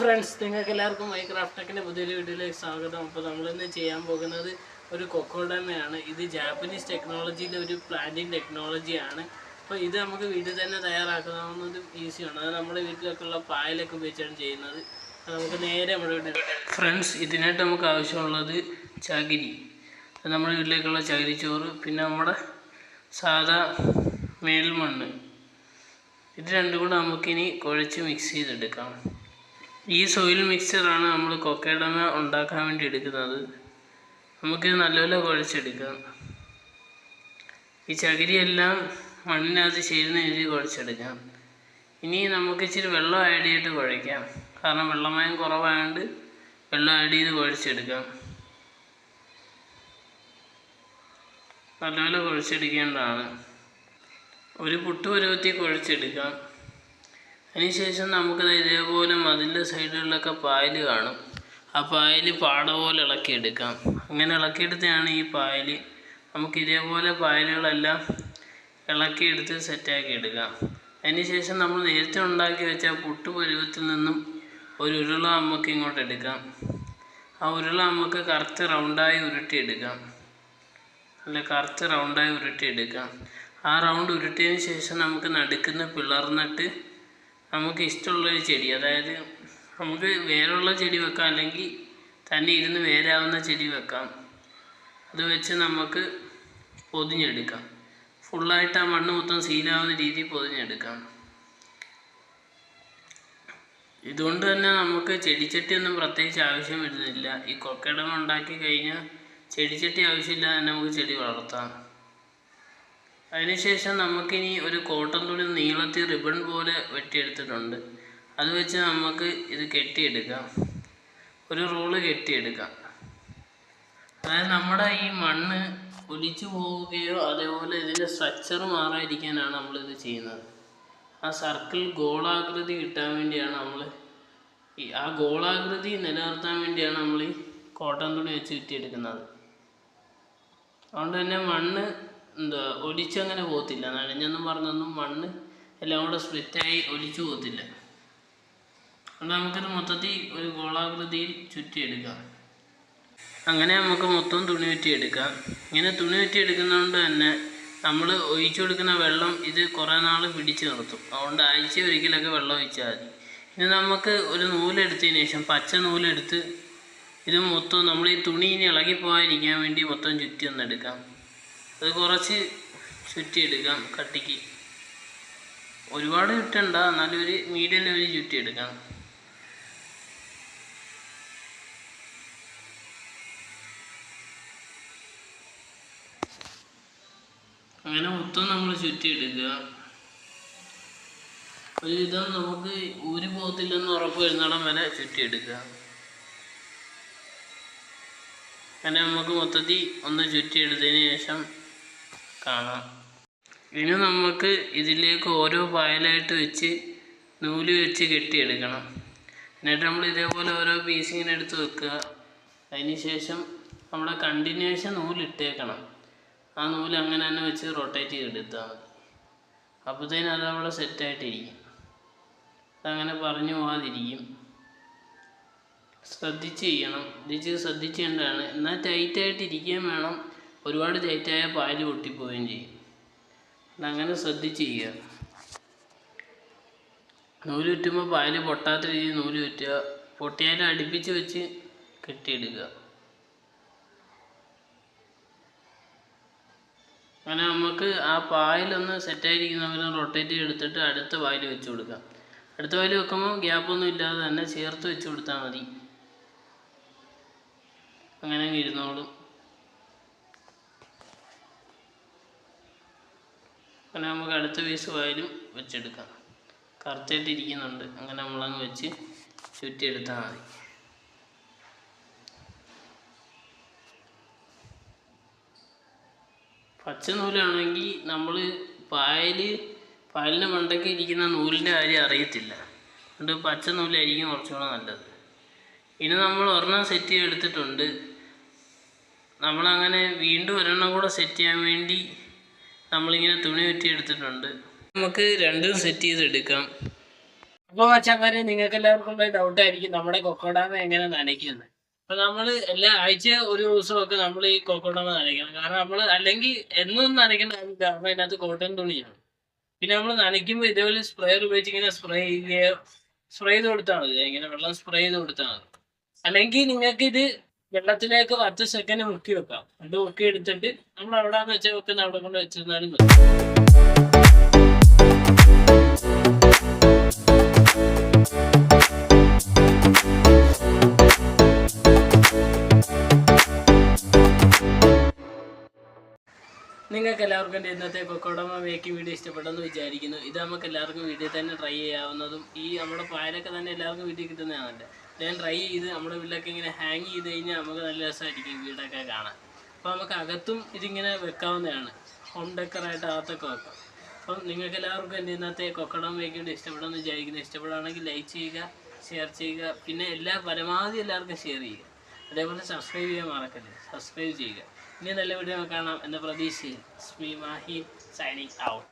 Friends, നിങ്ങൾക്ക് എല്ലാവർക്കും മൈക്രാഫ്റ്റ് ടെക്കിൻ്റെ പുതിയൊരു വീഡിയോയിലേക്ക് സ്വാഗതം. അപ്പോൾ നമ്മളിന്ന് ചെയ്യാൻ പോകുന്നത് ഒരു കൊക്കോഡമയാണ്. ഇത് ജാപ്പനീസ് ടെക്നോളജിയിലെ ഒരു പ്ലാന്റിങ് ടെക്നോളജിയാണ്. അപ്പോൾ ഇത് നമുക്ക് വീട്ടിൽ തന്നെ തയ്യാറാക്കാവുന്നത് ഈസിയാണ്. അത് നമ്മുടെ വീട്ടിലൊക്കെ ഉള്ള പായലൊക്കെ ഉപയോഗിച്ചാണ് ചെയ്യുന്നത്. നമുക്ക് നേരെ നമ്മുടെ വീട്ടിൽ ഫ്രണ്ട്സ്, ഇതിനായിട്ട് നമുക്ക് ആവശ്യമുള്ളത് ചകിരി, നമ്മുടെ വീട്ടിലേക്കുള്ള ചകിരിച്ചോറ്, പിന്നെ നമ്മുടെ സാധാ മേൽമണ്ണ്. ഇത് രണ്ടും കൂടെ നമുക്കിനി കുഴച്ച് മിക്സ് ചെയ്തെടുക്കാം. ഈ സോയിൽ മിക്സ്ചറാണ് നമ്മൾ കൊക്കോഡമ ഉണ്ടാക്കാൻ വേണ്ടി എടുക്കുന്നത്. നമുക്കിത് നല്ലപോലെ കുഴച്ചെടുക്കാം. ഈ ചകിരിയെല്ലാം മണ്ണിനകത്ത് ചേരുന്ന രീതിയിൽ കുഴച്ചെടുക്കാം. ഇനി നമുക്ക് ഇച്ചിരി വെള്ളം ആഡ് ചെയ്തിട്ട് കുഴയ്ക്കാം. കാരണം വെള്ളമയം കുറവായതുകൊണ്ട് വെള്ളം ആഡ് ചെയ്ത് കുഴച്ചെടുക്കാം. നല്ലപോലെ കുഴച്ചെടുക്കേണ്ടതാണ്. ഒരു പുട്ട് പരുവത്തിൽ കുഴച്ചെടുക്കാം. അതിനുശേഷം നമുക്കത് ഇതേപോലെ മതിലിൻ്റെ സൈഡുകളിലൊക്കെ പായൽ കാണും. ആ പായൽ പാട പോലെ ഇളക്കിയെടുക്കാം. അങ്ങനെ ഇളക്കിയെടുത്താണ് ഈ പായൽ. നമുക്ക് ഇതേപോലെ പായലുകളെല്ലാം ഇളക്കിയെടുത്ത് സെറ്റാക്കി എടുക്കാം. അതിനുശേഷം നമ്മൾ നേരത്തെ ഉണ്ടാക്കി വെച്ച പുട്ട് പരുവത്തിൽ നിന്നും ഒരു ഉരുള നമുക്ക് ഇങ്ങോട്ട് എടുക്കാം. ആ ഉരുള നമുക്ക് കറുത്ത് റൗണ്ടായി ഉരുട്ടിയെടുക്കാം. കറുത്ത് റൗണ്ടായി ഉരുട്ടിയെടുക്കാം. ആ റൗണ്ട് ഉരുട്ടിയതിന് ശേഷം നമുക്ക് നടുക്കുന്ന പിളർന്നിട്ട് നമുക്ക് ഇഷ്ടമുള്ളൊരു ചെടി, അതായത് നമുക്ക് വേരുള്ള ചെടി വെക്കാം, അല്ലെങ്കിൽ തന്നെ ഇരുന്ന് വേരാവുന്ന ചെടി വെക്കാം. അത് വെച്ച് നമുക്ക് പൊതിഞ്ഞെടുക്കാം. ഫുള്ളായിട്ട് ആ മണ്ണ് മൊത്തം സീലാവുന്ന രീതിയിൽ പൊതിഞ്ഞെടുക്കാം. ഇതുകൊണ്ട് തന്നെ നമുക്ക് ചെടിച്ചട്ടിയൊന്നും പ്രത്യേകിച്ച് ആവശ്യം വരുന്നില്ല. ഈ കൊക്കോഡമ ഉണ്ടാക്കി കഴിഞ്ഞാൽ ചെടിച്ചട്ടി ആവശ്യമില്ലാതെ തന്നെ നമുക്ക് ചെടി വളർത്താം. അതിനുശേഷം നമുക്കിനി ഒരു കോട്ടൺ തുണി നീളത്തിൽ റിബൺ പോലെ വെട്ടിയെടുത്തിട്ടുണ്ട്. അത് വെച്ച് നമുക്ക് ഇത് കെട്ടിയെടുക്കാം. ഒരു റോള് കെട്ടിയെടുക്കാം. അതായത് നമ്മുടെ ഈ മണ്ണ് ഒലിച്ചു പോവുകയോ അതേപോലെ ഇതിൻ്റെ സ്ട്രക്ചർ മാറാതിരിക്കാനാണ് നമ്മളിത് ചെയ്യുന്നത്. ആ സർക്കിൾ ഗോളാകൃതി കിട്ടാൻ വേണ്ടിയാണ് ആ ഗോളാകൃതി നിലനിർത്താൻ വേണ്ടിയാണ് നമ്മൾ ഈ കോട്ടൺ തുണി വെച്ച് കെട്ടിയെടുക്കുന്നത്. അതുകൊണ്ട് തന്നെ മണ്ണ് ഒലിച്ചങ്ങനെ പോകത്തില്ല. നനഞ്ഞെന്നും പറഞ്ഞൊന്നും മണ്ണ് എല്ലാം കൂടെ സ്പ്ലിറ്റായി ഒലിച്ചു പോകത്തില്ല. അതുകൊണ്ട് നമുക്കിത് മൊത്തത്തിൽ ഒരു ഗോളാകൃതിയിൽ ചുറ്റിയെടുക്കാം. അങ്ങനെ നമുക്ക് മൊത്തം തുണി ചുറ്റിയെടുക്കാം. ഇങ്ങനെ തുണി ചുറ്റിയെടുക്കുന്നതുകൊണ്ട് തന്നെ നമ്മൾ ഒഴിച്ചു കൊടുക്കുന്ന വെള്ളം ഇത് കുറേ നാൾ പിടിച്ച് നിർത്തും. അതുകൊണ്ട് ആഴ്ച ഒരിക്കലൊക്കെ വെള്ളം ഒഴിച്ചാൽ മതി. ഇനി നമുക്ക് ഒരു നൂലെടുത്തതിന് ശേഷം പച്ച നൂലെടുത്ത് ഇത് മൊത്തം നമ്മൾ ഈ തുണി ഇനി ഇളകിപ്പോകാതിരിക്കാൻ വേണ്ടി മൊത്തം ചുറ്റി ഒന്നെടുക്കാം. അത് കുറച്ച് ചുറ്റിയെടുക്കാം. കട്ടിക്ക് ഒരുപാട് ചുറ്റണ്ട, എന്നാലും ഒരു മീഡിയം ലെവലിൽ ചുറ്റിയെടുക്കാം. അങ്ങനെ മൊത്തം നമ്മൾ ചുറ്റിയെടുക്കുക. ഒരുവിധം നമുക്ക് ഊരി പോകത്തില്ലെന്ന് ഉറപ്പ് വരുന്നിടം വരെ ചുറ്റിയെടുക്കുക. അങ്ങനെ നമുക്ക് മൊത്തത്തിൽ ഒന്ന് ചുറ്റിയെടുത്തതിന് ശേഷം കാണാം. ഇനി നമുക്ക് ഇതിലേക്ക് ഓരോ പായലായിട്ട് വെച്ച് നൂല് വെച്ച് കെട്ടിയെടുക്കണം. എന്നിട്ട് നമ്മൾ ഇതേപോലെ ഓരോ പീസ് ഇങ്ങനെ എടുത്ത് വെക്കുക. അതിന് ശേഷം നമ്മുടെ കണ്ടിന്യൂഷൻ നൂലിട്ടേക്കണം. ആ നൂല് അങ്ങനെ തന്നെ വെച്ച് റൊട്ടേറ്റ് ചെയ്തെടുത്താൽ മതി. അപ്പോഴത്തേനും അത് അവിടെ സെറ്റായിട്ടിരിക്കും. അതങ്ങനെ പറഞ്ഞു പോകാതിരിക്കും. ശ്രദ്ധിച്ച് ചെയ്യണം. ശ്രദ്ധിച്ച് ചെയ്യേണ്ടതാണ്. എന്നാൽ ടൈറ്റായിട്ടിരിക്കുകയും വേണം. ഒരുപാട് ടൈറ്റായ പാല് പൊട്ടിപ്പോവുകയും ചെയ്യും. അതങ്ങനെ ശ്രദ്ധിച്ച് ചെയ്യുക. നൂല് ചുറ്റുമ്പോൾ പാല് പൊട്ടാത്ത രീതിയിൽ നൂല് ചുറ്റുക. പൊട്ടിയാലും അടുപ്പിച്ച് വെച്ച് കെട്ടിയെടുക്കുക. അങ്ങനെ നമുക്ക് ആ പായലൊന്ന് സെറ്റായിരിക്കുന്നവരെ റൊട്ടേറ്റ് ചെയ്തെടുത്തിട്ട് അടുത്ത പായൽ വെച്ച് കൊടുക്കാം. അടുത്ത പായൽ വെക്കുമ്പോൾ ഗ്യാപ്പൊന്നും ഇല്ലാതെ തന്നെ ചേർത്ത് വെച്ച് കൊടുത്താൽ മതി. അങ്ങനെ ഇരുന്നോളും. അങ്ങനെ നമുക്ക് അടുത്ത പീസ് പായലും വെച്ചെടുക്കാം. കറക്റ്റായിട്ട് ഇരിക്കുന്നുണ്ട്. അങ്ങനെ നമ്മളങ്ങ് വെച്ച് ചുറ്റിയെടുത്താൽ മതി. പച്ച നൂലാണെങ്കിൽ നമ്മൾ പായലിന് മണ്ടയ്ക്ക് ഇരിക്കുന്ന നൂലിൻ്റെ കാര്യം അറിയത്തില്ല. അതുകൊണ്ട് പച്ച നൂലായിരിക്കും കുറച്ചുകൂടെ നല്ലത്. ഇനി നമ്മൾ ഒരെണ്ണം സെറ്റ് ചെയ്തെടുത്തിട്ടുണ്ട്. നമ്മളങ്ങനെ വീണ്ടും ഒരെണ്ണം കൂടെ സെറ്റ് ചെയ്യാൻ വേണ്ടി നമ്മളിങ്ങനെ തുണി ചുറ്റി എടുത്തിട്ടുണ്ട്. നമുക്ക് രണ്ടും സെറ്റ് ചെയ്തെടുക്കാം. അപ്പോൾ മച്ചാന്മാരെ നിങ്ങൾക്ക് എല്ലാവർക്കും ഡൗട്ട് ആയിരിക്കും നമ്മുടെ കൊക്കോഡാമ എങ്ങനെ നനയ്ക്കുന്നത്. അപ്പോൾ നമ്മൾ എല്ലാ ആഴ്ച ഒരു ദിവസമൊക്കെ നമ്മൾ ഈ കൊക്കോഡാമ നനയ്ക്കണം. കാരണം നമ്മൾ അല്ലെങ്കിൽ എന്നും നനയ്ക്കേണ്ട കാര്യമില്ല. കാരണം അതിനകത്ത് കോട്ടൺ തുണിയാണ്. പിന്നെ നമ്മൾ നനയ്ക്കുമ്പോൾ ഇതേപോലെ സ്പ്രേയർ ഉപയോഗിച്ച് ഇങ്ങനെ സ്പ്രേ ചെയ്ത് കൊടുത്താൽ മതി. ഇങ്ങനെ വെള്ളം സ്പ്രേ ചെയ്ത് കൊടുത്താൽ മതി. അല്ലെങ്കിൽ നിങ്ങൾക്ക് ഇത് വെള്ളത്തിലേക്ക് 10 സെക്കൻഡ് മുക്കി വെക്കാം. അത് മുക്കി എടുത്തിട്ട് നമ്മൾ എവിടെയാണെന്ന് വെച്ചാൽ വെക്കുന്ന അവിടെ കൊണ്ട് വെച്ചിരുന്നാലും മതി. നിങ്ങൾക്ക് എല്ലാവർക്കും എൻ്റെ ഇന്നത്തെ കൊക്കോഡാമ മേക്കിംഗ് വീഡിയോ ഇഷ്ടപ്പെട്ടെന്ന് വിചാരിക്കുന്നു. ഇത് നമുക്ക് എല്ലാവർക്കും വീട്ടിൽ തന്നെ ട്രൈ ചെയ്യാവുന്നതും ഈ നമ്മുടെ പായലൊക്കെ തന്നെ എല്ലാവർക്കും വീട്ടിൽ കിട്ടുന്നതാണല്ലോ. ഞാൻ ട്രൈ ചെയ്ത് നമ്മുടെ വീട്ടിലൊക്കെ ഇങ്ങനെ ഹാങ് ചെയ്ത് കഴിഞ്ഞാൽ നമുക്ക് നല്ല രസമായിരിക്കും വീടൊക്കെ കാണാൻ. അപ്പോൾ നമുക്ക് അകത്തും ഇതിങ്ങനെ വെക്കാവുന്നതാണ്. ഹോം ഡെക്കറായിട്ട് അകത്തൊക്കെ വെക്കാം. അപ്പം നിങ്ങൾക്ക് എല്ലാവർക്കും എൻ്റെ ഇന്നത്തെ കൊക്കോഡാമ മേക്കിംഗ് വീഡിയോ ഇഷ്ടപ്പെടുമെന്ന് വിചാരിക്കുന്നു. ഇഷ്ടപ്പെടുകയാണെങ്കിൽ ലൈക്ക് ചെയ്യുക, ഷെയർ ചെയ്യുക, പിന്നെ പരമാവധി എല്ലാവർക്കും ഷെയർ ചെയ്യുക. അതേപോലെ സബ്സ്ക്രൈബ് ചെയ്യാൻ മറക്കരുത്. സബ്സ്ക്രൈബ് ചെയ്യുക. ഇനി നല്ല വീഡിയോ കാണാം എന്ന പ്രതീക്ഷയിൽ. Mahe signing out.